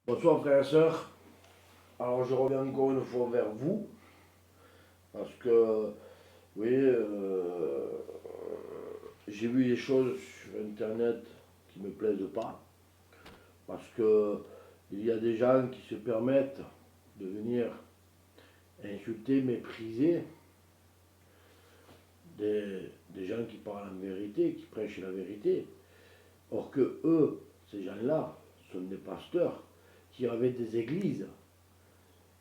Bonsoir frères et sœurs, alors je reviens encore une fois vers vous, parce que, oui, j'ai vu des choses sur internet qui ne me plaisent pas, parce que il y a des gens qui se permettent de venir insulter, mépriser des gens qui parlent en vérité, qui prêchent la vérité, or que eux, ces gens-là, sont des pasteurs qui avaient des églises,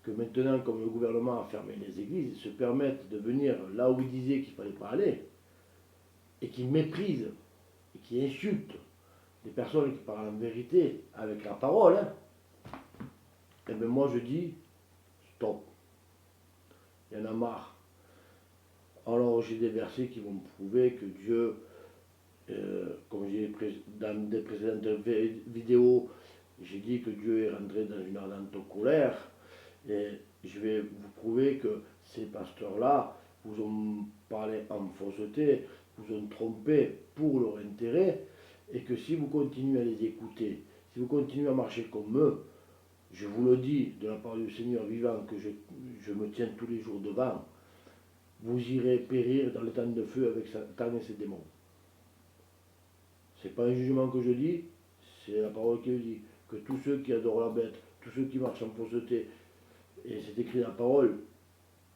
que maintenant, comme le gouvernement a fermé les églises, ils se permettent de venir là où ils disaient qu'il ne fallait pas aller, et qui méprisent, et qui insultent les personnes qui parlent en vérité avec la parole, hein. Et bien moi je dis, stop, il y en a marre. Alors j'ai des versets qui vont me prouver que Dieu, comme j'ai dans des précédentes vidéos, j'ai dit que Dieu est rentré dans une ardente colère, et je vais vous prouver que ces pasteurs-là vous ont parlé en fausseté, vous ont trompé pour leur intérêt, et que si vous continuez à les écouter, si vous continuez à marcher comme eux, je vous le dis de la part du Seigneur vivant que je me tiens tous les jours devant, vous irez périr dans le temps de feu avec Satan et ses démons. Ce n'est pas un jugement que je dis, c'est la parole qui le dit, que tous ceux qui adorent la bête, tous ceux qui marchent en fausseté, et c'est écrit dans la parole,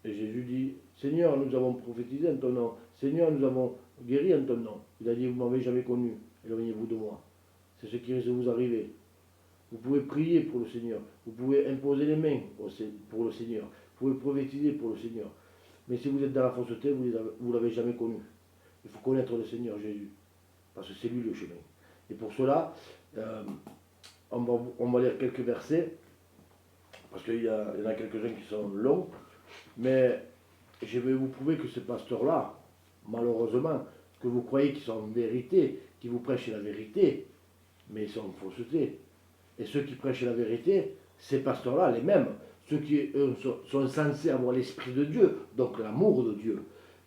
et Jésus dit, Seigneur, nous avons prophétisé en ton nom, Seigneur, nous avons guéri en ton nom. Il a dit, vous ne m'avez jamais connu, éloignez-vous de moi. C'est ce qui risque de vous arriver. Vous pouvez prier pour le Seigneur, vous pouvez imposer les mains pour le Seigneur, vous pouvez prophétiser pour le Seigneur. Mais si vous êtes dans la fausseté, vous ne l'avez jamais connu. Il faut connaître le Seigneur Jésus, parce que c'est lui le chemin. Et pour cela, on va lire quelques versets, parce qu'il y en a quelques-uns qui sont longs, mais je vais vous prouver que ces pasteurs-là, malheureusement, que vous croyez qu'ils sont en vérité, qui vous prêchent la vérité, mais ils sont en fausseté. Et ceux qui prêchent la vérité, ces pasteurs-là, les mêmes, ceux qui sont censés avoir l'Esprit de Dieu, donc l'amour de Dieu,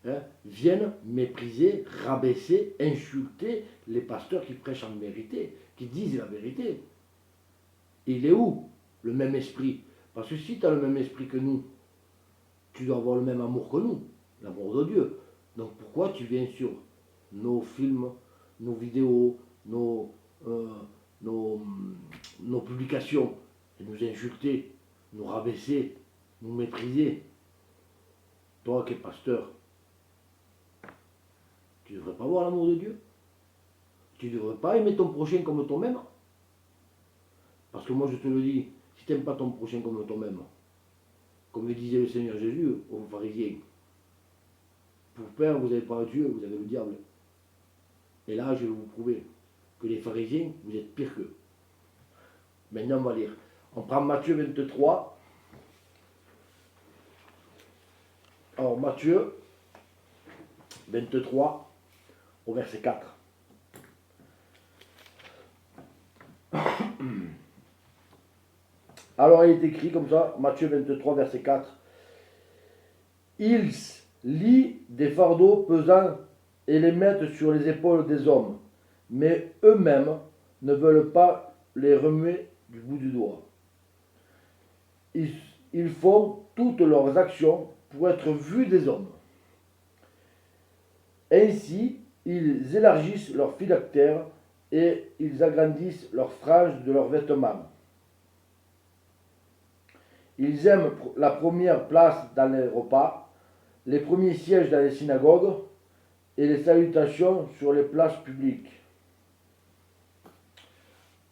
hein, viennent mépriser, rabaisser, insulter les pasteurs qui prêchent en vérité, qui disent la vérité. Il est où le même esprit? Parce que si tu as le même esprit que nous, tu dois avoir le même amour que nous, l'amour de Dieu. Donc pourquoi tu viens sur nos films, nos vidéos, nos publications, et nous insulter, nous rabaisser, nous mépriser? Toi qui es pasteur, tu ne devrais pas avoir l'amour de Dieu? Tu ne devrais pas aimer ton prochain comme toi-même? Parce que moi je te le dis, si tu n'aimes pas ton prochain comme toi-même, comme le disait le Seigneur Jésus aux pharisiens, pour père, vous n'avez pas Dieu, vous avez le diable. Et là, je vais vous prouver que les pharisiens, vous êtes pire qu'eux. Maintenant, on va lire. On prend Matthieu 23. Alors, Matthieu 23, au verset 4. Alors, il est écrit comme ça, Matthieu 23, verset 4. Ils lient des fardeaux pesants et les mettent sur les épaules des hommes, mais eux-mêmes ne veulent pas les remuer du bout du doigt. Ils font toutes leurs actions pour être vus des hommes. Ainsi, ils élargissent leurs phylactères et ils agrandissent leurs franges de leurs vêtements. Ils aiment la première place dans les repas, les premiers sièges dans les synagogues et les salutations sur les places publiques.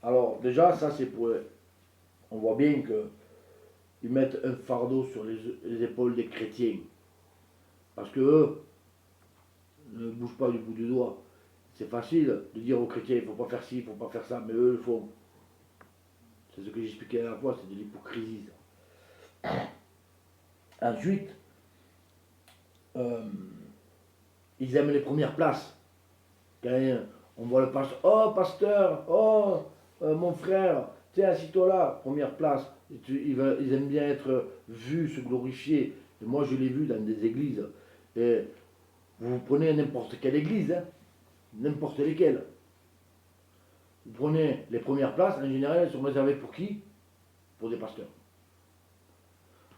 Alors déjà, ça c'est pour... On voit bien qu'ils mettent un fardeau sur les épaules des chrétiens. Parce que eux ne bougent pas du bout du doigt. C'est facile de dire aux chrétiens, il ne faut pas faire ci, il ne faut pas faire ça, mais eux le font. C'est ce que j'expliquais à la fois, c'est de l'hypocrisie. Ensuite, ils aiment les premières places. Quand on voit le pasteur, oh pasteur, oh mon frère, tiens, assis-toi là, première place. Ils aiment bien être vus, se glorifier. Et moi, je l'ai vu dans des églises. Et vous prenez n'importe quelle église, hein, n'importe lesquelles. Vous prenez les premières places, en général, elles sont réservées pour qui? pour des pasteurs.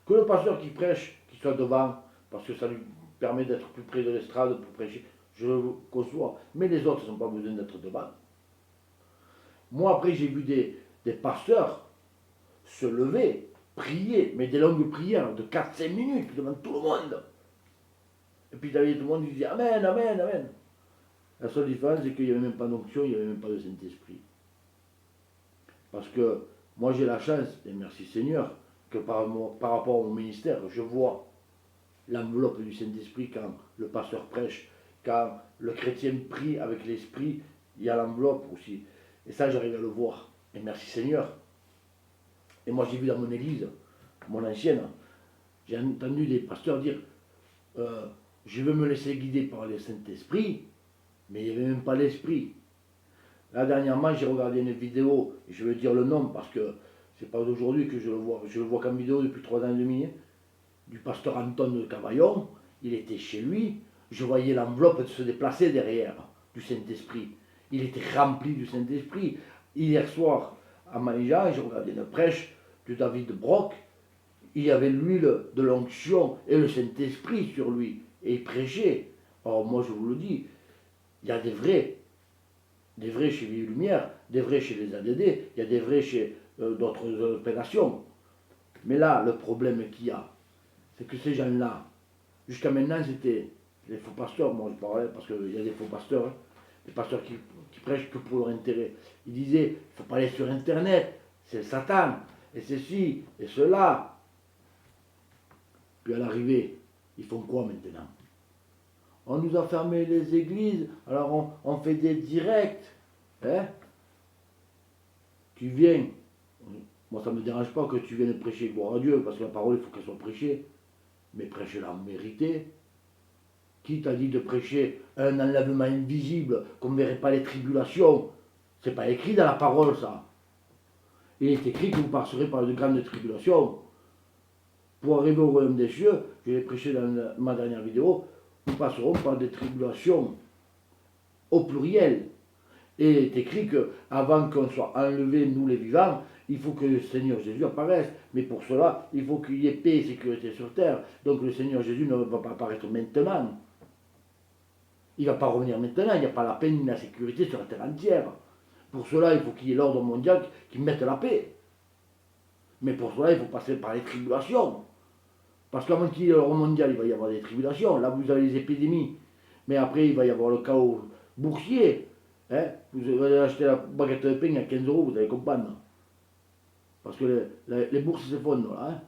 Que le pasteur qui prêche, qui soit devant, parce que ça lui permet d'être plus près de l'estrade pour prêcher, je le conçois. Mais les autres n'ont pas besoin d'être devant. Moi, après, j'ai vu des pasteurs se lever, prier, mais des longues prières de 4-5 minutes devant tout le monde. Et puis, tout le monde qui disait Amen, Amen, Amen. La seule différence, c'est qu'il n'y avait même pas d'onction, il n'y avait même pas de Saint-Esprit. Parce que moi, j'ai la chance, et merci Seigneur, que par rapport au ministère, je vois l'enveloppe du Saint-Esprit quand le pasteur prêche, quand le chrétien prie avec l'Esprit, il y a l'enveloppe aussi. Et ça, j'arrive à le voir. Et merci Seigneur. Et moi, j'ai vu dans mon église, mon ancienne, j'ai entendu des pasteurs dire je veux me laisser guider par le Saint-Esprit, mais il n'y avait même pas l'Esprit. Là, dernièrement, j'ai regardé une vidéo, et je vais dire le nom parce que c'est pas d'aujourd'hui que je le vois qu'en vidéo depuis 3 ans et demi, du pasteur Anton de Cavaillon. Il était chez lui, je voyais l'enveloppe se déplacer derrière du Saint-Esprit. Il était rempli du Saint-Esprit. Hier soir, à Maïja, j'ai regardé une prêche de David Brock. Il y avait l'huile de l'onction et le Saint-Esprit sur lui. Et il prêchait. Alors moi, je vous le dis, il y a des vrais chez Vie Lumière, des vrais chez les ADD, il y a des vrais chez d'autres opérations. Mais là, le problème qu'il y a, c'est que ces gens-là, jusqu'à maintenant, c'était les faux pasteurs. Moi, je parlais parce qu'il y a des faux pasteurs, hein, des pasteurs qui prêchent que pour leur intérêt. Ils disaient, il ne faut pas aller sur Internet, c'est Satan, et ceci, et cela. Puis à l'arrivée, ils font quoi maintenant? On nous a fermé les églises, alors on fait des directs. Hein? Tu viens. Moi, ça ne me dérange pas que tu viennes prêcher, gloire à Dieu, parce que la parole, il faut qu'elle soit prêchée. Mais prêchez-la en vérité. Qui t'a dit de prêcher un enlèvement invisible, qu'on ne verrait pas les tribulations? C'est pas écrit dans la parole, ça. Il est écrit que vous passerez par de grandes tribulations. Pour arriver au royaume des cieux, je l'ai prêché dans ma dernière vidéo, nous passerons par des tribulations au pluriel. Et il est écrit qu'avant qu'on soit enlevés, nous les vivants, il faut que le Seigneur Jésus apparaisse. Mais pour cela, il faut qu'il y ait paix et sécurité sur terre. Donc le Seigneur Jésus ne va pas apparaître maintenant. Il ne va pas revenir maintenant. Il n'y a pas la paix ni la sécurité sur la terre entière. Pour cela, il faut qu'il y ait l'ordre mondial qui mette la paix. Mais pour cela, il faut passer par les tribulations. Parce qu'avant qu'il y ait l'ordre mondial, il va y avoir des tribulations. Là, vous avez les épidémies. Mais après, il va y avoir le chaos boursier. Hein? Vous allez acheter la baguette de pain à 15 €, vous allez comprendre. Parce que les bourses s'effondrent. Hein?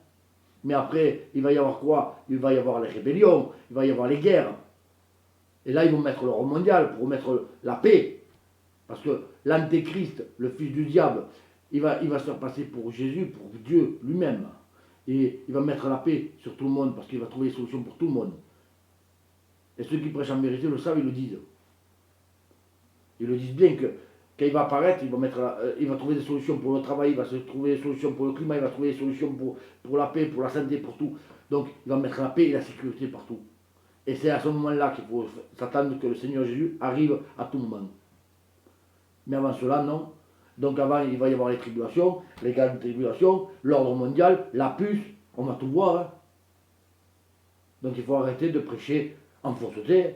Mais après, il va y avoir quoi? Il va y avoir les rébellions, il va y avoir les guerres. Et là, ils vont mettre l'ordre mondial pour mettre la paix. Parce que l'antéchrist, le fils du diable, il va se faire passer pour Jésus, pour Dieu lui-même. Et il va mettre la paix sur tout le monde parce qu'il va trouver des solutions pour tout le monde. Et ceux qui prêchent en vérité le savent, ils le disent. Ils le disent bien que quand il va apparaître, il va trouver des solutions pour le travail, il va se trouver des solutions pour le climat, il va trouver des solutions pour la paix, pour la santé, pour tout. Donc il va mettre la paix et la sécurité partout. Et c'est à ce moment-là qu'il faut s'attendre que le Seigneur Jésus arrive à tout moment. Mais avant cela, non. Donc avant, il va y avoir les tribulations, les grandes tribulations, l'ordre mondial, la puce, on va tout voir. Hein. Donc il faut arrêter de prêcher en fausseté.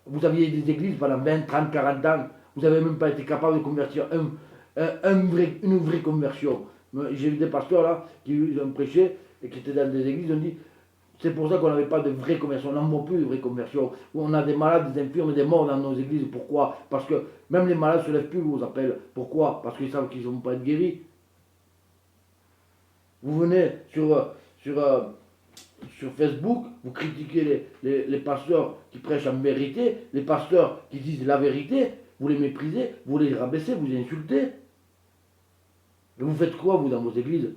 Vous aviez des églises pendant 20, 30, 40 ans, vous n'avez même pas été capable de convertir une vraie conversion. J'ai vu des pasteurs là qui ont prêché et qui étaient dans des églises, ils ont dit c'est pour ça qu'on n'avait pas de vraie conversion, on n'en voit plus de vraie conversion. Où on a des malades, des infirmes, des morts dans nos églises. Pourquoi? Parce que même les malades ne se lèvent plus, vous appellent. Pourquoi? Parce qu'ils savent qu'ils ne vont pas être guéris. Vous venez sur Facebook, vous critiquez les pasteurs qui prêchent en vérité, les pasteurs qui disent la vérité, vous les méprisez, vous les rabaissez, vous les insultez. Et vous faites quoi, vous, dans vos églises?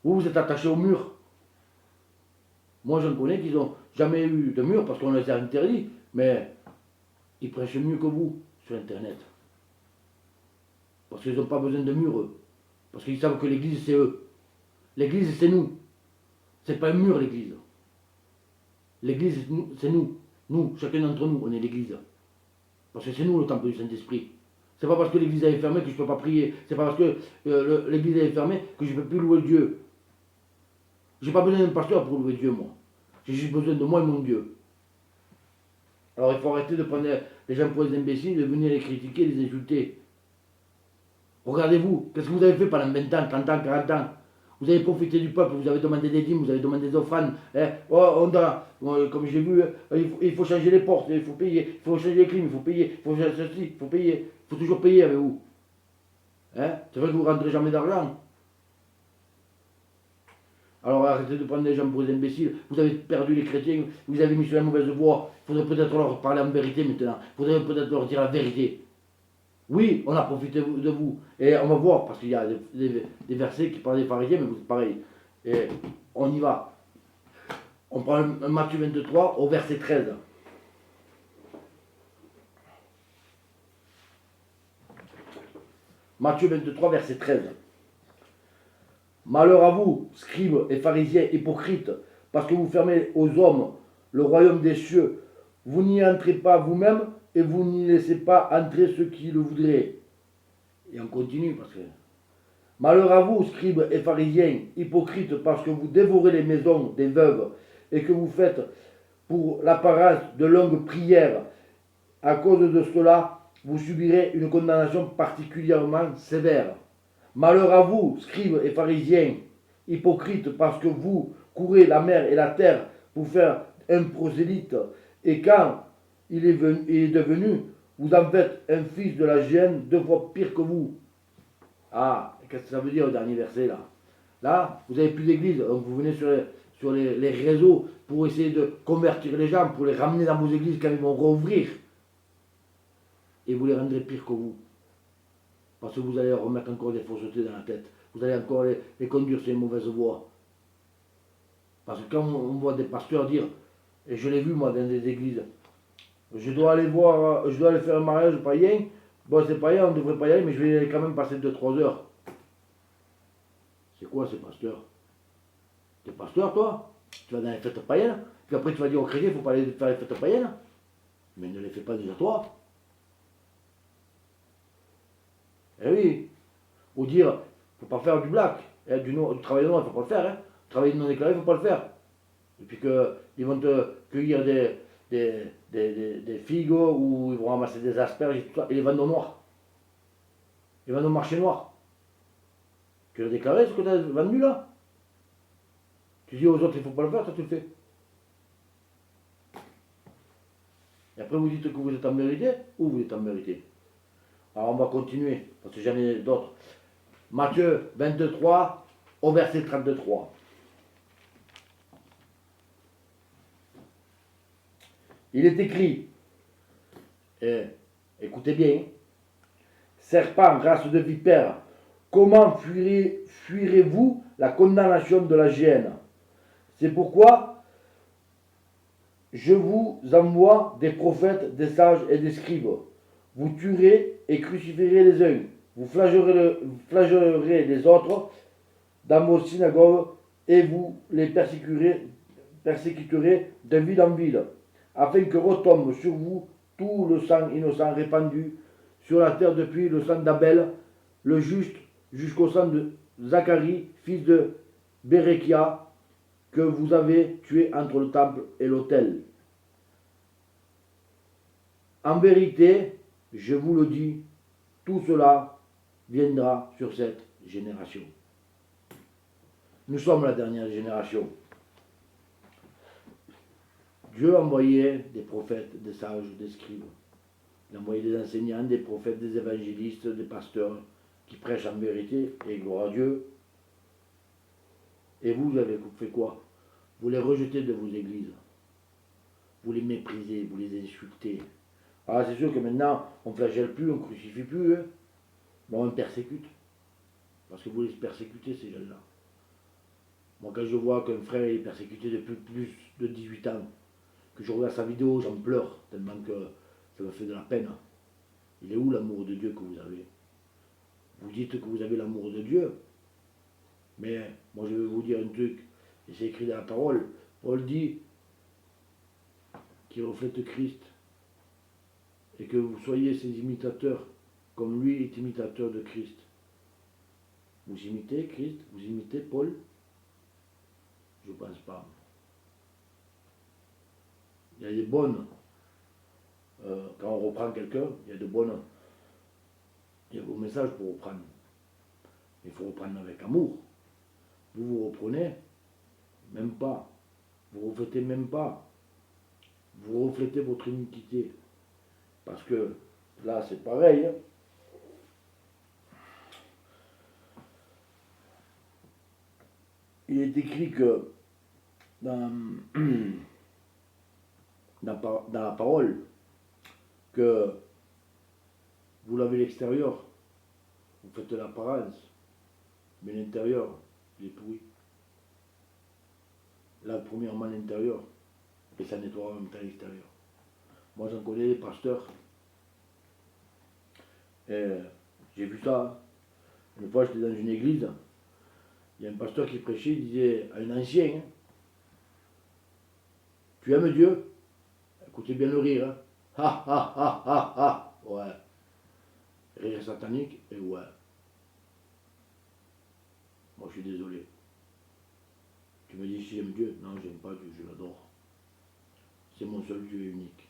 Vous êtes attachés au mur. Moi, j'en connais qui n'ont jamais eu de mur parce qu'on les a interdits, mais ils prêchent mieux que vous sur Internet. Parce qu'ils n'ont pas besoin de mur, eux. Parce qu'ils savent que l'église, c'est eux. L'église, c'est nous. C'est pas un mur, l'église. L'église, c'est nous. Nous, chacun d'entre nous, on est l'église. Parce que c'est nous le temple du Saint-Esprit. C'est pas parce que l'église est fermée que je ne peux pas prier. C'est pas parce que l'église est fermée que je ne peux plus louer Dieu. J'ai pas besoin d'un pasteur pour louer Dieu, moi. J'ai juste besoin de moi et mon Dieu. Alors il faut arrêter de prendre les gens pour des imbéciles, de venir les critiquer, les insulter. Regardez-vous, qu'est-ce que vous avez fait pendant 20 ans, 30 ans, 40 ans? Vous avez profité du peuple, vous avez demandé des dîmes, vous avez demandé des offrandes. Hein? Oh, comme j'ai vu, il faut changer les portes, il faut payer, il faut changer les clims, il faut payer, il faut changer ceci, il faut payer. Il faut toujours payer avec vous. Hein? C'est vrai que vous ne rentrez jamais d'argent. Alors arrêtez de prendre les gens pour des imbéciles. Vous avez perdu les chrétiens, vous avez mis sur la mauvaise voie. Il faudrait peut-être leur parler en vérité maintenant. Il faudrait peut-être leur dire la vérité. Oui, on a profité de vous. Et on va voir, parce qu'il y a des versets qui parlent des pharisiens, mais vous êtes pareil. Et on y va. On prend un Matthieu 23 au verset 13. Matthieu 23, verset 13. Malheur à vous, scribes et pharisiens hypocrites, parce que vous fermez aux hommes le royaume des cieux. Vous n'y entrez pas vous-même et vous n'y laissez pas entrer ceux qui le voudraient. Et on continue parce que... Malheur à vous, scribes et pharisiens hypocrites, parce que vous dévorez les maisons des veuves et que vous faites pour l'apparence de longues prières. À cause de cela, vous subirez une condamnation particulièrement sévère. Malheur à vous, scribes et pharisiens, hypocrites, parce que vous courez la mer et la terre pour faire un prosélyte, et quand il est devenu, vous en faites un fils de la géhenne 2 fois pire que vous. Ah, qu'est-ce que ça veut dire le dernier verset là? Là, vous n'avez plus d'église, donc vous venez sur les réseaux pour essayer de convertir les gens, pour les ramener dans vos églises quand ils vont rouvrir. Et vous les rendrez pire que vous. Parce que vous allez leur remettre encore des faussetés dans la tête. Vous allez encore les conduire sur les mauvaises voies. Parce que quand on voit des pasteurs dire, et je l'ai vu moi dans des églises, je dois aller faire un mariage païen, bon c'est païen, on ne devrait pas y aller, mais je vais quand même passer 2-3 heures. C'est quoi ces pasteurs? T'es pasteur toi? Tu vas dans les fêtes païennes, puis après tu vas dire aux chrétiens, il ne faut pas aller faire les fêtes païennes. Mais ne les fais pas déjà toi. Eh oui. Ou dire, il ne faut pas faire du black, du travail de noir, il ne faut pas le faire. Hein. Travail non déclaré, il ne faut pas le faire. Et puis qu'ils vont te cueillir des figos ou ils vont ramasser des asperges et tout ça, et les vendent au noir. Ils vendent au marché noir. Tu l'as déclaré ce que tu as vendu là? Tu dis aux autres il ne faut pas le faire, toi tu le fais. Et après vous dites que vous êtes en vérité, ou vous êtes en vérité. Alors on va continuer, parce que j'en ai d'autres. Matthieu 23, au verset 33. Il est écrit, écoutez bien, serpent, race de vipère, comment fuirez-vous la condamnation de la géhenne? C'est pourquoi je vous envoie des prophètes, des sages et des scribes. Vous tuerez et crucifierez les uns. Vous flagellerez les autres dans vos synagogues et vous les persécuterez de ville en ville, afin que retombe sur vous tout le sang innocent répandu sur la terre depuis le sang d'Abel, le juste, jusqu'au sang de Zacharie, fils de Béréchia, que vous avez tué entre le temple et l'autel. En vérité, je vous le dis, tout cela viendra sur cette génération. Nous sommes la dernière génération. Dieu a envoyé des prophètes, des sages, des scribes. Il a envoyé des enseignants, des prophètes, des évangélistes, des pasteurs qui prêchent en vérité, et gloire à Dieu. Et vous avez fait quoi? Vous les rejetez de vos églises. Vous les méprisez, vous les insultez. Alors c'est sûr que maintenant, on ne flagelle plus, on ne crucifie plus, hein, mais on persécute. Parce que vous les persécutez, ces jeunes-là. Moi, quand je vois qu'un frère est persécuté depuis plus de 18 ans, que je regarde sa vidéo, j'en pleure, tellement que ça me fait de la peine. Il est où l'amour de Dieu que vous avez? Vous dites que vous avez l'amour de Dieu, mais moi je vais vous dire un truc, et c'est écrit dans la parole. Paul dit qu'il reflète Christ, et que vous soyez ses imitateurs, comme lui est imitateur de Christ. Vous imitez Christ? Vous imitez Paul? Je ne pense pas. Il y a des bonnes. Quand on reprend quelqu'un, il y a de bonnes. Il y a vos messages pour reprendre. Il faut reprendre avec amour. Vous vous reprenez, même pas. Vous reflétez même pas. Vous reflétez votre iniquité. Parce que là, c'est pareil. Hein. Il est écrit que dans, dans la parole, que vous lavez l'extérieur, vous faites l'apparence, mais l'intérieur, il est pourri. Là, premièrement, l'intérieur, et ça nettoie en même temps l'extérieur. Moi, j'en connais des pasteurs. Et j'ai vu ça. Une fois, j'étais dans une église. Il y a un pasteur qui prêchait, il disait à un ancien, tu aimes Dieu? Écoutez bien le rire. Hein. Ha ha ha ha ha. Ouais. Rire satanique, et ouais. Moi, je suis désolé. Tu me dis si j'aime Dieu? Non, j'aime pas Dieu, je l'adore. C'est mon seul Dieu unique.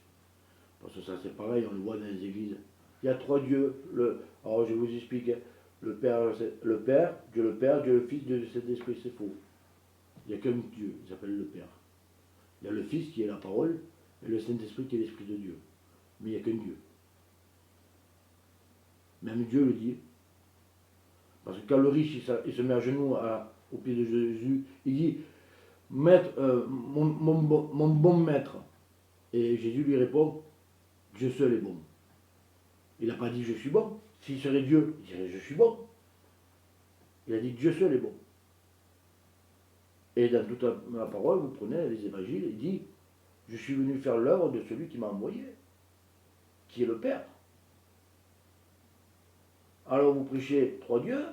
Parce que ça, c'est pareil, on le voit dans les églises. Il y a trois dieux. Alors, je vous explique. Le Père, Dieu le Père, Dieu le Fils, Dieu le Saint-Esprit, c'est faux. Il n'y a qu'un Dieu, il s'appelle le Père. Il y a le Fils qui est la parole, et le Saint-Esprit qui est l'Esprit de Dieu. Mais il n'y a qu'un Dieu. Même Dieu le dit. Parce que quand le riche il se met à genoux au pied de Jésus, il dit, Maître, mon bon maître. Et Jésus lui répond, Dieu seul est bon. Il n'a pas dit je suis bon. S'il serait Dieu, il dirait je suis bon. Il a dit Dieu seul est bon. Et dans toute la parole, vous prenez les évangiles, il dit je suis venu faire l'œuvre de celui qui m'a envoyé, qui est le Père. Alors vous prêchez trois dieux,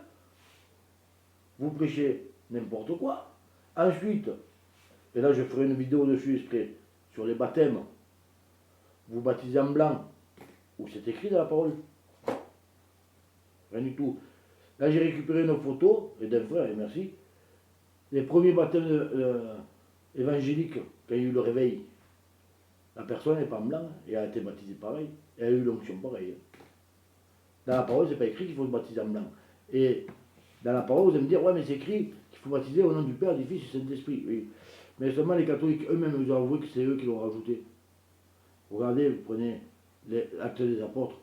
vous prêchez n'importe quoi. Ensuite, et là je ferai une vidéo dessus exprès, sur les baptêmes, vous baptisez en blanc, où c'est écrit dans la parole. Rien du tout. Là j'ai récupéré une photo, et d'un frère, et merci, les premiers baptêmes évangéliques, quand il y a eu le réveil. La personne n'est pas en blanc, et elle a été baptisée pareil, et elle a eu l'onction pareille. Dans la parole, c'est pas écrit qu'il faut se baptiser en blanc. Et dans la parole, vous allez me dire, ouais, mais c'est écrit qu'il faut baptiser au nom du Père, du Fils et du Saint-Esprit. Oui. Mais seulement les catholiques eux-mêmes vous ont avoué que c'est eux qui l'ont rajouté. Regardez, vous prenez l'acte des apôtres.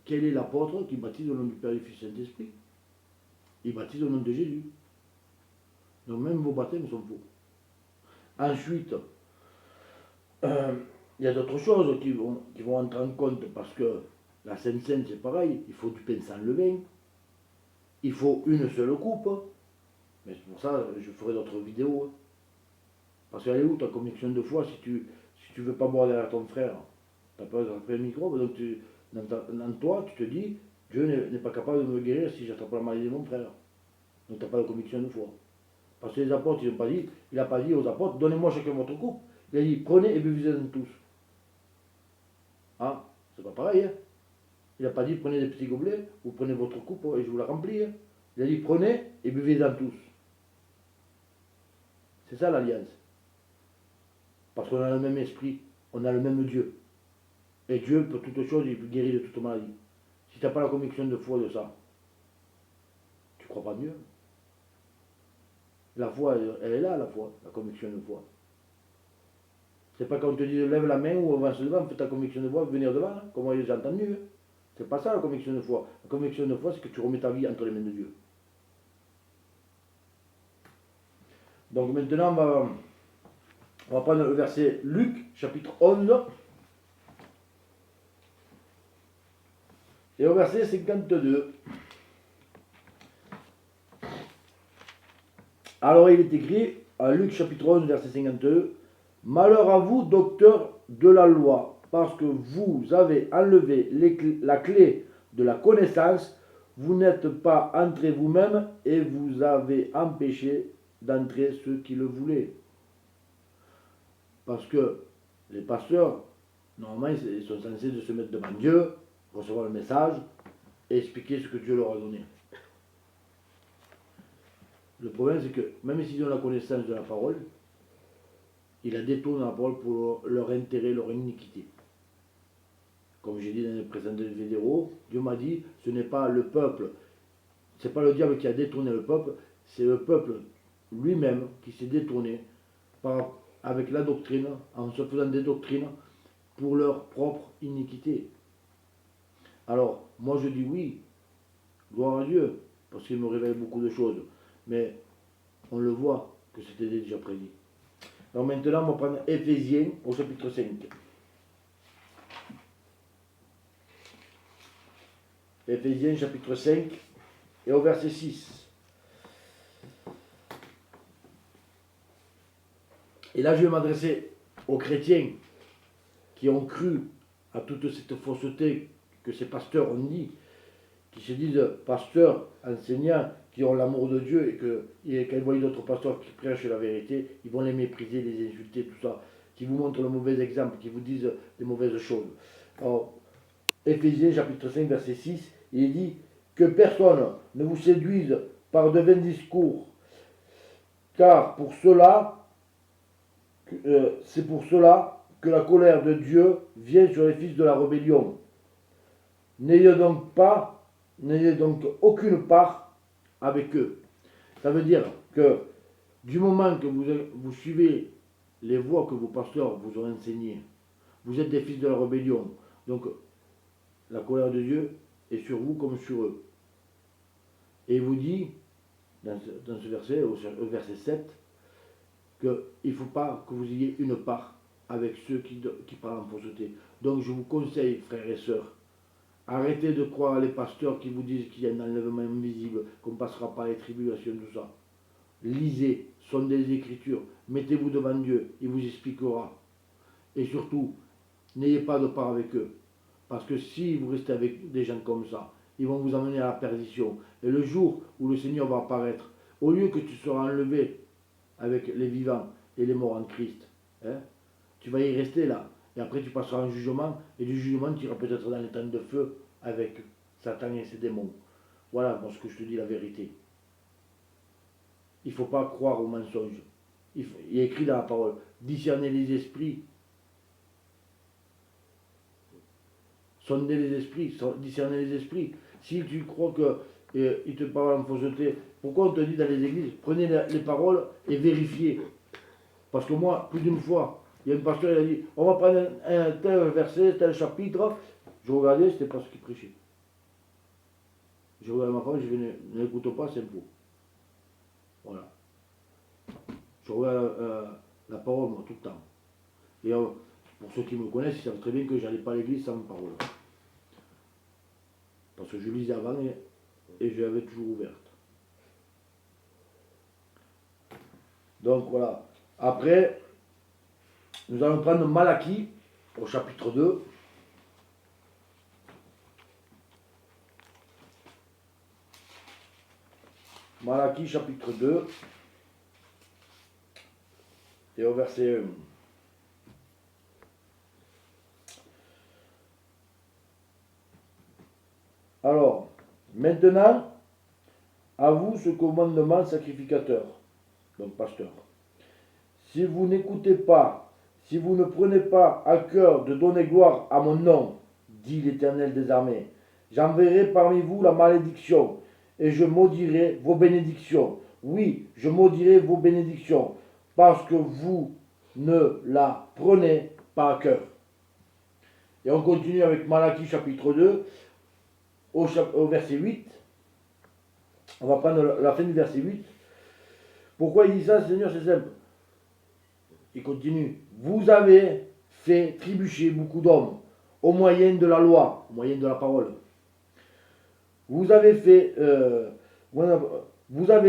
Quel est l'apôtre qui baptise au nom du Père, du Fils et du Saint-Esprit? Il baptise au nom de Jésus. Donc même vos baptêmes sont faux. Ensuite, il y a d'autres choses qui vont entrer en compte parce que la Sainte-Seine, c'est pareil, il faut du pain sans levain, il faut une seule coupe, mais c'est pour ça je ferai d'autres vidéos. Parce qu'elle est où ta conviction de foi si tu veux pas boire derrière ton frère? Tu n'as pas attrapé le micro, donc dans toi, tu te dis, Dieu n'est pas capable de me guérir si j'attrape la maladie de mon frère. Donc tu n'as pas de conviction de foi. Parce que les apôtres, il n'a pas dit aux apôtres, donnez-moi chacun votre coupe. Il a dit, prenez et buvez-en tous. Ah, c'est pas pareil, hein. Il n'a pas dit, prenez des petits gobelets, vous prenez votre coupe et je vous la remplis. Hein. Il a dit, prenez et buvez-en tous. C'est ça l'alliance. Parce qu'on a le même esprit, on a le même Dieu. Et Dieu, pour toutes choses, il guérit de toute maladie. Si tu n'as pas la conviction de foi de ça, tu ne crois pas mieux. La foi, elle est là, la foi, la conviction de foi. C'est pas quand on te dit lève la main ou avance devant, fais ta conviction de foi, venir devant, hein, comme j'ai entendu. Hein. C'est pas ça la conviction de foi. La conviction de foi, c'est que tu remets ta vie entre les mains de Dieu. Donc maintenant, on va prendre le verset Luc, chapitre 11. Et au verset 52. Alors il est écrit, à Luc chapitre 11, verset 52, « Malheur à vous, docteurs de la loi, parce que vous avez enlevé la clé de la connaissance, vous n'êtes pas entrés vous-même et vous avez empêché d'entrer ceux qui le voulaient. » Parce que les pasteurs, normalement, ils sont censés de se mettre devant Dieu, recevoir le message, et expliquer ce que Dieu leur a donné. Le problème, c'est que même s'ils ont la connaissance de la parole, ils la détournent la parole pour leur intérêt, leur iniquité. Comme j'ai dit dans les précédentes vidéos, Dieu m'a dit, ce n'est pas le peuple, c'est pas le diable qui a détourné le peuple, c'est le peuple lui-même qui s'est détourné avec la doctrine, en se faisant des doctrines pour leur propre iniquité. Alors, moi je dis oui, gloire à Dieu, parce qu'il me révèle beaucoup de choses, mais on le voit que c'était déjà prédit. Alors maintenant, on va prendre Éphésiens au chapitre 5. Éphésiens chapitre 5 et au verset 6. Et là, je vais m'adresser aux chrétiens qui ont cru à toute cette fausseté que ces pasteurs ont dit, qui se disent pasteurs, enseignants, qui ont l'amour de Dieu et quand ils voient d'autres pasteurs qui prêchent la vérité, ils vont les mépriser, les insulter, tout ça, qui vous montrent le mauvais exemple, qui vous disent des mauvaises choses. Alors, Éphésiens chapitre 5 verset 6, il dit que personne ne vous séduise par de vains discours, car pour cela, c'est pour cela que la colère de Dieu vient sur les fils de la rébellion. N'ayez donc aucune part avec eux. Ça veut dire que du moment que vous suivez les voies que vos pasteurs vous ont enseignées, vous êtes des fils de la rébellion. Donc la colère de Dieu est sur vous comme sur eux. Et il vous dit, dans ce verset, au verset 7, qu'il ne faut pas que vous ayez une part avec ceux qui parlent en fausseté. Donc je vous conseille, frères et sœurs, arrêtez de croire les pasteurs qui vous disent qu'il y a un enlèvement invisible, qu'on ne passera pas les tribulations, tout ça. Lisez, sondez les Écritures, mettez-vous devant Dieu, il vous expliquera. Et surtout, n'ayez pas de part avec eux. Parce que si vous restez avec des gens comme ça, ils vont vous emmener à la perdition. Et le jour où le Seigneur va apparaître, au lieu que tu seras enlevé avec les vivants et les morts en Christ, tu vas y rester là. Et après tu passeras en jugement, et du jugement tu iras peut-être dans les temps de feu avec Satan et ses démons. Voilà moi ce que je te dis la vérité. Il ne faut pas croire aux mensonges. Il est écrit dans la parole, discerner les esprits, sonder les esprits, discerner les esprits. Si tu crois qu'il te parle en fausseté, pourquoi on te dit dans les églises, prenez les paroles et vérifiez. Parce que moi, plus d'une fois, il y a un pasteur, il a dit, on va prendre un tel verset, tel chapitre. Je regardais, c'était pas ce qu'il prêchait. Je regarde ma femme, je dis, ne l'écoute pas, c'est faux. Voilà. Je regarde la parole, moi, tout le temps. Et pour ceux qui me connaissent, ils savent très bien que je n'allais pas à l'église sans parole. Parce que je lisais avant et je l'avais toujours ouverte. Donc voilà. Après, nous allons prendre Malachie au chapitre 2. Malachie chapitre 2 et au verset 1. Alors, maintenant, à vous ce commandement sacrificateur, donc pasteur. Si vous n'écoutez pas, si vous ne prenez pas à cœur de donner gloire à mon nom, dit l'Éternel des armées, j'enverrai parmi vous la malédiction, et je maudirai vos bénédictions. Oui, je maudirai vos bénédictions, parce que vous ne la prenez pas à cœur. Et on continue avec Malachie chapitre 2, au verset 8. On va prendre la fin du verset 8. Pourquoi il dit ça, Seigneur? C'est simple. Il continue. Vous avez fait trébucher beaucoup d'hommes au moyen de la loi, au moyen de la parole. Vous avez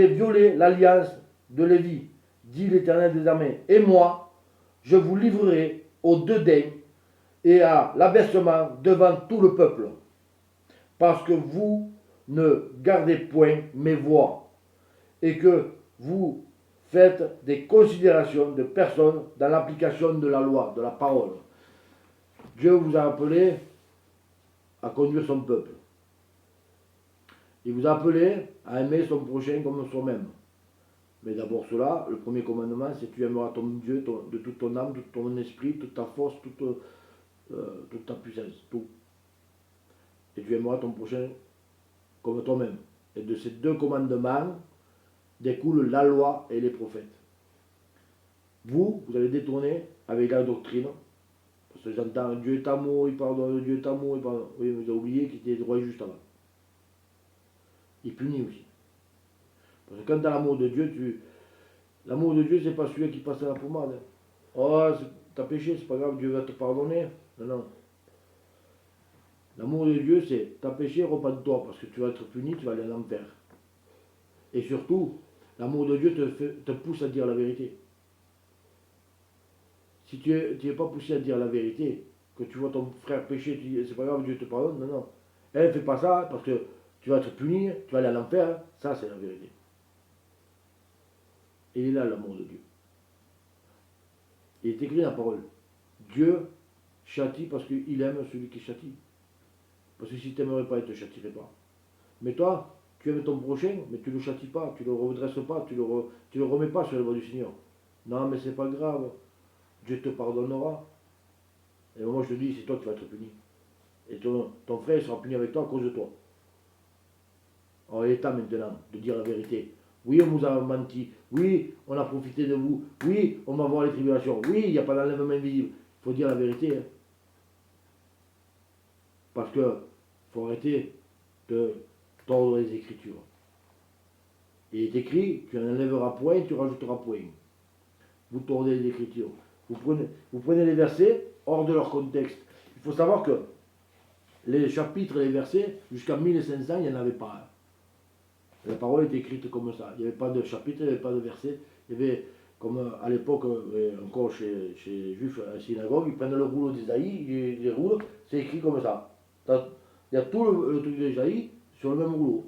violé l'alliance de Lévi, dit l'Éternel des armées. Et moi, je vous livrerai au dédain et à l'abaissement devant tout le peuple, parce que vous ne gardez point mes voies, et que vous faites des considérations de personnes dans l'application de la loi, de la parole. Dieu vous a appelé à conduire son peuple. Il vous a appelé à aimer son prochain comme soi-même. Mais d'abord cela, le premier commandement, c'est tu aimeras ton Dieu de toute ton âme, tout ton esprit, toute ta force, toute ta puissance, tout. Et tu aimeras ton prochain comme toi-même. Et de ces deux commandements découlent la loi et les prophètes. Vous allez détourner avec la doctrine, parce que j'entends Dieu est amour, il pardonne, Dieu est amour, il pardonne. Oui, vous avez oublié qu'il était droit juste avant. Il punit aussi. Parce que quand tu as l'amour de Dieu, l'amour de Dieu, c'est pas celui qui passe à la pommade. Oh, t'as péché, c'est pas grave, Dieu va te pardonner. Non, non. L'amour de Dieu, c'est t'as péché, repens-toi, parce que tu vas être puni, tu vas aller en enfer. Et surtout, l'amour de Dieu te pousse à dire la vérité. Si tu n'es pas poussé à dire la vérité, que tu vois ton frère pécher, tu dis c'est pas grave, Dieu te pardonne, non, non. Elle ne fait pas ça parce que tu vas être puni, tu vas aller à l'enfer, ça c'est la vérité. Et il est là l'amour de Dieu. Il est écrit dans la parole. Dieu châtie parce qu'il aime celui qui châtie. Parce que si tu n'aimerais pas, il ne te châtierait pas. Mais toi, tu aimes ton prochain, mais tu ne le châties pas, tu ne le redresses pas, tu le remets pas sur la voie du Seigneur. Non, mais c'est pas grave, Dieu te pardonnera. Et moi je te dis, c'est toi qui vas être puni. Et ton frère sera puni avec toi à cause de toi. Alors il est temps maintenant de dire la vérité. Oui, on vous a menti. Oui, on a profité de vous. Oui, on va voir les tribulations. Oui, il n'y a pas d'enlèvement invisible. Il faut dire la vérité. Hein. Parce que faut arrêter de tordre les Écritures. Il est écrit, tu n'enlèveras point, tu rajouteras point. Vous tordez les Écritures. Vous prenez les versets hors de leur contexte. Il faut savoir que les chapitres et les versets, jusqu'à 1500, il n'y en avait pas. Hein. La parole est écrite comme ça. Il n'y avait pas de chapitre, il n'y avait pas de verset. Il y avait, comme à l'époque, encore chez les Juifs à la synagogue, ils prennent le rouleau d'Ésaïe, ils les roulent, c'est écrit comme ça. Il y a tout le truc d'Ésaïe sur le même rouleau.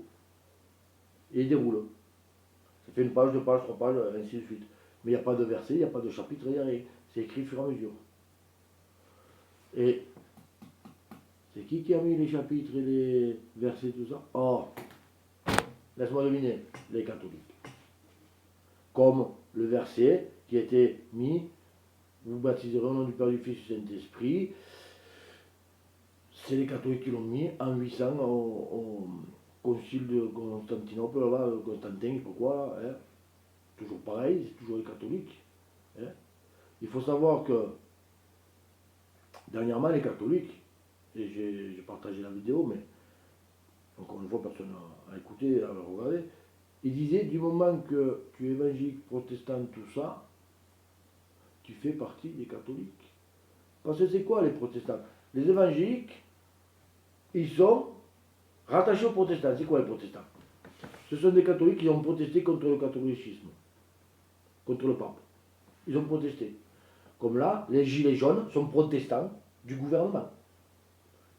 Et ils déroulent. Ça fait une page, deux pages, trois pages, ainsi de suite. Mais il n'y a pas de verset, il n'y a pas de chapitre, il n'y a rien. C'est écrit au fur et à mesure. Et c'est qui a mis les chapitres et les versets, tout ça? Oh, laisse-moi deviner, les catholiques. Comme le verset qui a été mis, vous baptiserez au nom du Père, du Fils et du Saint-Esprit. C'est les catholiques qui l'ont mis en 800 au concile de Constantinople, là-bas, Constantin, je ne sais pas quoi. Hein. Toujours pareil, c'est toujours les catholiques. Hein. Il faut savoir que, dernièrement, les catholiques, et j'ai partagé la vidéo, mais encore une fois, personne n'a écouté, à regarder, ils disaient, du moment que tu es évangélique, protestant, tout ça, tu fais partie des catholiques. Parce que c'est quoi les protestants? Les évangéliques, ils sont rattachés aux protestants. C'est quoi les protestants? Ce sont des catholiques qui ont protesté contre le catholicisme, contre le pape. Ils ont protesté. Comme là, les gilets jaunes sont protestants du gouvernement.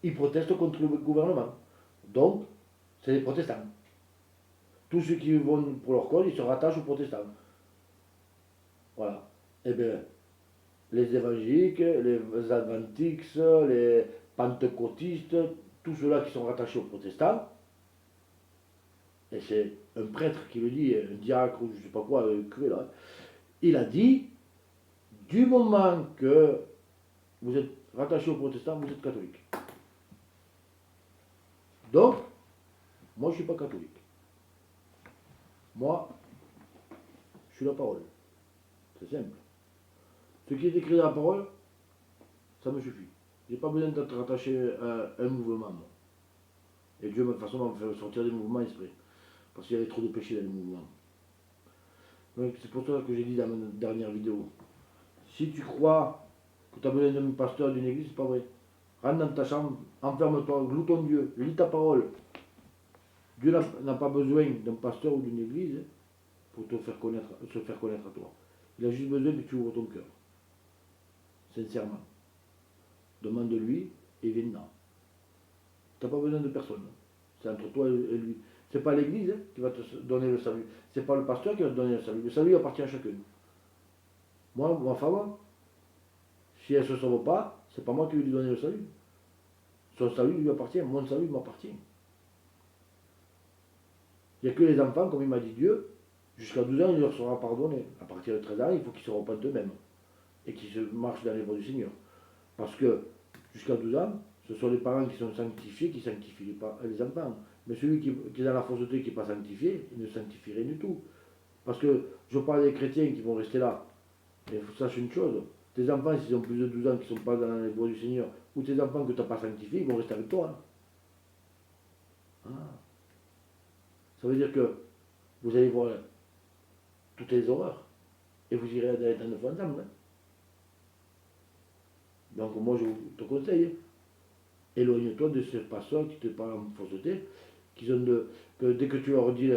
Ils protestent contre le gouvernement. Donc, c'est des protestants. Tous ceux qui vont pour leur cause, ils se rattachent aux protestants. Voilà. Eh bien, les évangéliques, les adventiques, les pentecôtistes, tous ceux-là qui sont rattachés aux protestants, et c'est un prêtre qui le dit, un diacre ou je ne sais pas quoi, un curé là, il a dit, du moment que vous êtes rattaché aux protestants, vous êtes catholique. Donc, moi je ne suis pas catholique. Moi, je suis la parole. C'est simple. Ce qui est écrit dans la parole, ça me suffit. Je n'ai pas besoin d'être rattaché à un mouvement. Moi. Et Dieu, de toute façon, va me faire sortir des mouvements exprès. Parce qu'il y avait trop de péchés dans les mouvements. Donc c'est pour ça que j'ai dit dans ma dernière vidéo. Si tu crois que tu as besoin d'un pasteur, d'une église, c'est pas vrai. Rentre dans ta chambre, enferme-toi, loue ton Dieu, lis ta parole. Dieu n'a pas besoin d'un pasteur ou d'une église pour se faire connaître à toi. Il a juste besoin que tu ouvres ton cœur. Sincèrement. Demande-lui et viens-là. Tu n'as pas besoin de personne. C'est entre toi et lui. C'est pas l'église qui va te donner le salut. C'est pas le pasteur qui va te donner le salut. Le salut appartient à chacun. Moi, ma femme, si elle ne se sauve pas, c'est pas moi qui vais lui donner le salut. Son salut lui appartient, mon salut m'appartient. Il n'y a que les enfants, comme il m'a dit Dieu, jusqu'à 12 ans, il leur sera pardonné. À partir de 13 ans, il faut qu'ils se repentent eux-mêmes et qu'ils se marchent dans les voies du Seigneur. Parce que jusqu'à 12 ans, ce sont les parents qui sont sanctifiés qui sanctifient les enfants. Mais celui qui est dans la fausseté, qui n'est pas sanctifié, il ne sanctifie rien du tout. Parce que je parle des chrétiens qui vont rester là. Mais il faut sache une chose, tes enfants, s'ils ont plus de 12 ans, qui ne sont pas dans les voies du Seigneur, ou tes enfants que tu n'as pas sanctifiés, ils vont rester avec toi. Ah. Ça veut dire que vous allez voir toutes les horreurs. Et vous irez dans l'éternel ensemble. Hein. Donc moi je te conseille, éloigne-toi de ces pasteurs qui te parlent en fausseté, que dès que tu leur dis,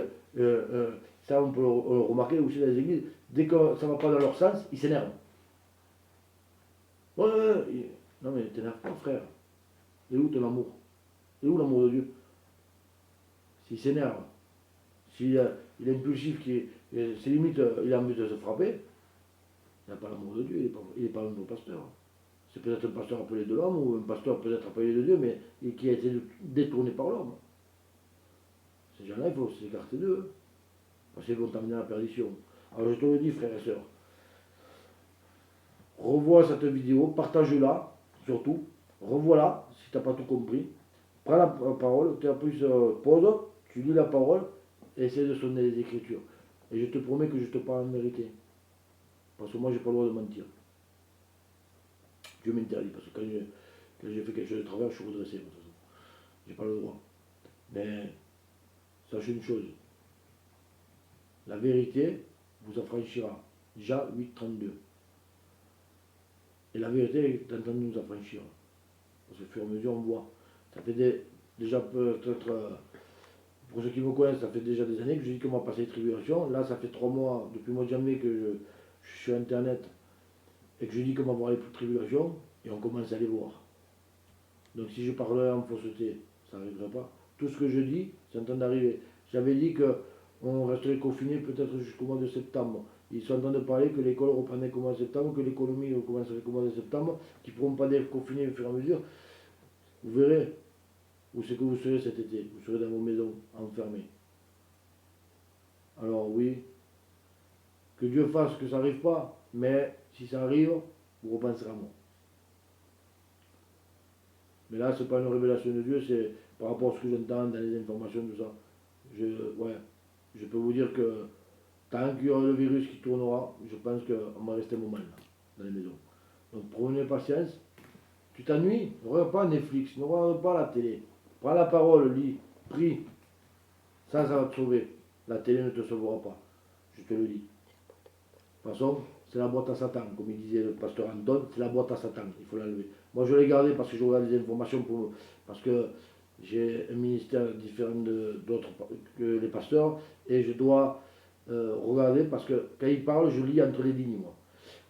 ça on peut le remarquer aussi dans les églises, dès que ça ne va pas dans leur sens, ils s'énervent. Ouais, non mais t'énerve pas frère. Et où ton amour? Et où l'amour de Dieu? S'il s'énerve, s'il il est impulsif, c'est limite, il a envie de se frapper, il n'a pas l'amour de Dieu, il n'est pas un bon pasteur. C'est peut-être un pasteur appelé de l'homme, ou un pasteur peut-être appelé de Dieu, mais qui a été détourné par l'homme. Ces gens-là, il faut s'écarter d'eux, parce qu'ils vont t'amener à la perdition. Alors je te le dis, frères et sœurs, revois cette vidéo, partage-la, surtout, revois-la, si tu n'as pas tout compris. Prends la parole, tu as plus pause, tu lis la parole, et essaie de sonner les Écritures. Et je te promets que je te parle en vérité. Parce que moi, j'ai pas le droit de mentir. Dieu m'interdit, parce que quand j'ai fait quelque chose de travers, je suis redressé, de toute façon. J'ai pas le droit. Mais, sachez une chose. La vérité vous affranchira. Jean 8,32. Et la vérité est en train de nous affranchir. Parce que, au fur et à mesure, on voit. Ça fait déjà peut-être, pour ceux qui me connaissent, ça fait déjà des années que je dis qu'on va passer les tribulations. Là, ça fait 3 mois, depuis le mois de janvier, que je suis sur Internet et que je dis qu'on va voir les tribulations, et on commence à les voir. Donc si je parlais en fausseté, ça n'arriverait pas. Tout ce que je dis, c'est en train d'arriver. J'avais dit qu'on resterait confiné peut-être jusqu'au mois de septembre. Ils sont en train de parler que l'école reprendrait au mois de septembre, que l'économie recommencerait au mois de septembre, qu'ils ne pourront pas être confinés au fur et à mesure. Vous verrez où c'est que vous serez cet été. Vous serez dans vos maisons, enfermés. Alors oui, que Dieu fasse que ça n'arrive pas, mais si ça arrive, vous repenserez à moi. Mais là, ce n'est pas une révélation de Dieu, c'est par rapport à ce que j'entends dans les informations, tout ça. Je peux vous dire que tant qu'il y aura le virus qui tournera, je pense qu'on va rester un moment là, dans les maisons. Donc prenez patience. Tu t'ennuies, ne regarde pas Netflix, ne regarde pas la télé. Prends la parole, lis, prie. Ça va te sauver. La télé ne te sauvera pas. Je te le dis. De toute façon, c'est la boîte à Satan, comme il disait le pasteur Anton, c'est la boîte à Satan, il faut l'enlever. Moi je l'ai gardé parce que je regarde des informations, parce que j'ai un ministère différent d'autres que les pasteurs, et je dois regarder parce que quand ils parlent, je lis entre les lignes, moi.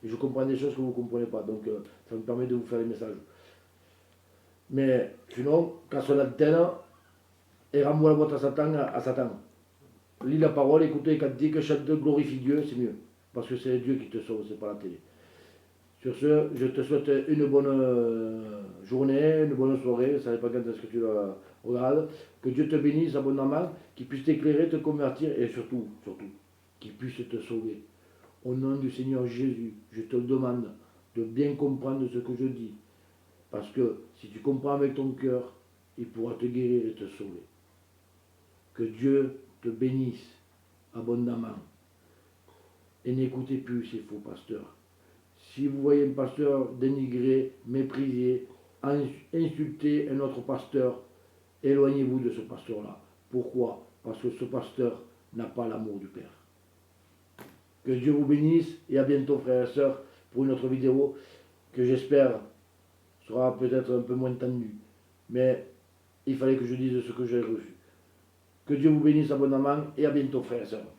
Et je comprends des choses que vous ne comprenez pas, donc ça me permet de vous faire les messages. Mais sinon, casse l'antenne et renvoie la boîte à Satan. Lis la parole, écoutez les cantiques, chante, glorifie Dieu, c'est mieux. Parce que c'est Dieu qui te sauve, c'est pas la télé. Sur ce, je te souhaite une bonne journée, une bonne soirée, ça dépend quand est-ce que tu la regardes. Que Dieu te bénisse abondamment, qu'il puisse t'éclairer, te convertir et surtout, qu'il puisse te sauver. Au nom du Seigneur Jésus, je te demande de bien comprendre ce que je dis. Parce que si tu comprends avec ton cœur, il pourra te guérir et te sauver. Que Dieu te bénisse abondamment. Et n'écoutez plus ces faux pasteurs. Si vous voyez un pasteur dénigrer, mépriser, insulter un autre pasteur, éloignez-vous de ce pasteur-là. Pourquoi? Parce que ce pasteur n'a pas l'amour du Père. Que Dieu vous bénisse et à bientôt frères et sœurs pour une autre vidéo que j'espère sera peut-être un peu moins tendue. Mais il fallait que je dise ce que j'ai reçu. Que Dieu vous bénisse abondamment et à bientôt frères et sœurs.